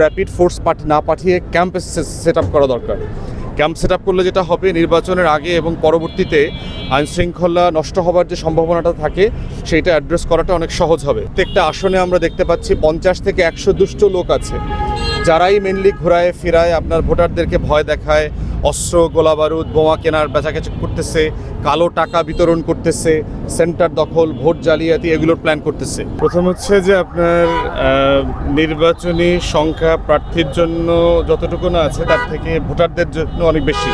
Rapid force না পাঠিয়ে camp set up করা দরকার। ক্যাম্প সেট আপ করলে যেটা হবে, নির্বাচনের আগে এবং পরবর্তীতে আইনশৃঙ্খলা নষ্ট হবার যে সম্ভাবনাটা থাকে সেইটা অ্যাড্রেস করাটা অনেক সহজ হবে। প্রত্যেকটা আসনে আমরা দেখতে পাচ্ছি 50 থেকে 100 দুষ্ট লোক আছে, যারাই মেনলি ঘোরায় ফিরায়, আপনার ভোটারদেরকে ভয় দেখায়, অস্ত্র গোলাবারুদ বোমা কেনার বেচাকেচি করতেছে, কালো টাকা বিতরণ করতেছে, সেন্টার দখল, ভোট জালিয়াতি এগুলোর প্ল্যান করতেছে। প্রথম হচ্ছে যে আপনার নির্বাচনী সংখ্যা প্রার্থীর জন্য যতটুকু না আছে তার থেকে ভোটারদের জন্য অনেক বেশি।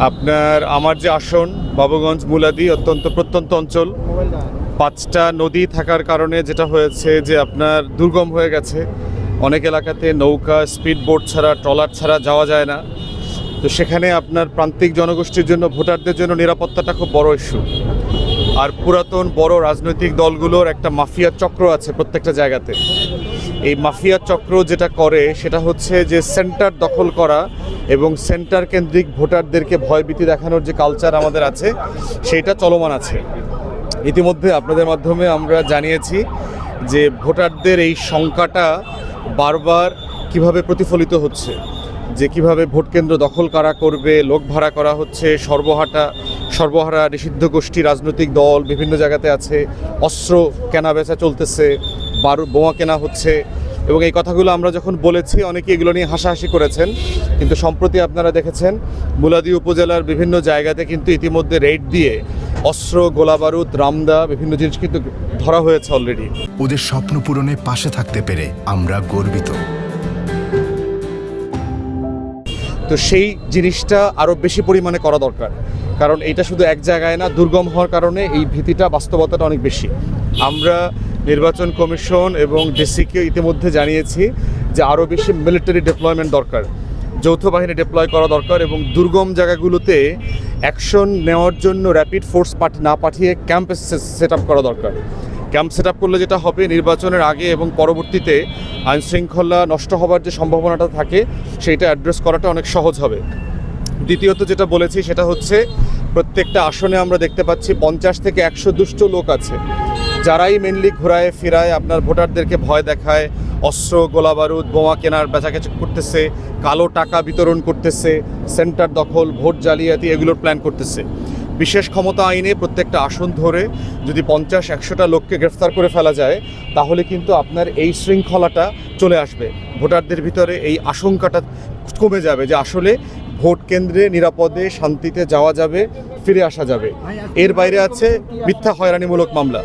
আপনার আমার যে আসন বাবুগঞ্জ মুলাদি অত্যন্ত প্রত্যন্ত অঞ্চল, 5টা নদী থাকার কারণে যেটা হয়েছে যে আপনার দুর্গম হয়ে গেছে। অনেক এলাকাতে নৌকা, স্পিড বোট ছাড়া, ট্রলার ছাড়া যাওয়া যায় না। তো সেখানে আপনার প্রান্তিক জনগোষ্ঠীর জন্য, ভোটারদের জন্য নিরাপত্তাটা খুব বড় ইস্যু। আর পুরাতন বড় রাজনৈতিক দলগুলোর একটা মাফিয়া চক্র আছে প্রত্যেকটা জায়গাতে। এই মাফিয়া চক্র যেটা করে সেটা হচ্ছে যে সেন্টার দখল করা এবং সেন্টার কেন্দ্রিক ভোটারদেরকে ভয়ভীতি দেখানোর যে কালচার আমাদের আছে সেইটা চলমান আছে। ইতিমধ্যে আপনাদের মাধ্যমে আমরা জানিয়েছি যে ভোটারদের এই শঙ্কাটা বারবার কিভাবে প্রতিফলিত হচ্ছে, যে কিভাবে ভোট কেন্দ্র দখল কারা করবে, লোক ভাড়া করা হচ্ছে, সর্বহারা নিষিদ্ধ গোষ্ঠী, রাজনৈতিক দল বিভিন্ন জায়গাতে আছে, অস্ত্র কেনা বেচা চলতেছে, বোমা কেনা হচ্ছে। এবং এই কথাগুলো আমরা যখন বলেছি অনেকে এগুলো নিয়ে হাসাহাসি করেছেন, কিন্তু সম্প্রতি আপনারা দেখেছেন মুলাদি উপজেলার বিভিন্ন জায়গাতে কিন্তু ইতিমধ্যে রেড দিয়ে অস্ত্র, গোলাবারুদ, রামদা বিভিন্ন জিনিস কিন্তু ধরা হয়েছে অলরেডি। ওদের স্বপ্ন পূরণে পাশে থাকতে পেরে আমরা গর্বিত। তো সেই জিনিসটা আরও বেশি পরিমাণে করা দরকার, কারণ এটা শুধু এক জায়গায় না, দুর্গম হওয়ার কারণে এই ভীতিটা, বাস্তবতাটা অনেক বেশি। আমরা নির্বাচন কমিশন এবং ডিসিকে ইতিমধ্যে জানিয়েছি যে আরও বেশি মিলিটারি ডেপ্লয়মেন্ট দরকার, যৌথ বাহিনী ডিপ্লয় করা দরকার এবং দুর্গম জায়গাগুলোতে অ্যাকশন নেওয়ার জন্য র্যাপিড ফোর্স না পাঠিয়ে ক্যাম্প সেট আপ করা দরকার। ক্যাম্প সেট আপ করলে যেটা হবে, নির্বাচনের আগে এবং পরবর্তীতে আইনশৃঙ্খলা নষ্ট হবার যে সম্ভাবনাটা থাকে সেইটা অ্যাড্রেস করাটা অনেক সহজ হবে। দ্বিতীয়ত যেটা বলেছি সেটা হচ্ছে প্রত্যেকটা আসনে আমরা দেখতে পাচ্ছি 50 থেকে 100 দুষ্ট লোক আছে, যারাই মেনলি ঘোরায় ফিরায়, আপনার ভোটারদেরকে ভয় দেখায়, অস্ত্র গোলাবারুদ বোমা কেনার বেচাকেচি করতেছে, কালো টাকা বিতরণ করতেছে, সেন্টার দখল, ভোট জালিয়াতি এগুলোর প্ল্যান করতেছে। বিশেষ ক্ষমতা আইনে প্রত্যেকটা আসন ধরে যদি 50-100টা লোককে গ্রেফতার করে ফেলা যায় তাহলে কিন্তু আপনার এই শৃঙ্খলাটা চলে আসবে, ভোটারদের ভিতরে এই আশঙ্কাটা কমে যাবে যে আসলে ভোট কেন্দ্রে নিরাপদে শান্তিতে যাওয়া যাবে, ফিরে আসা যাবে। এর বাইরে আছে মিথ্যা হয়রানিমূলক মামলা।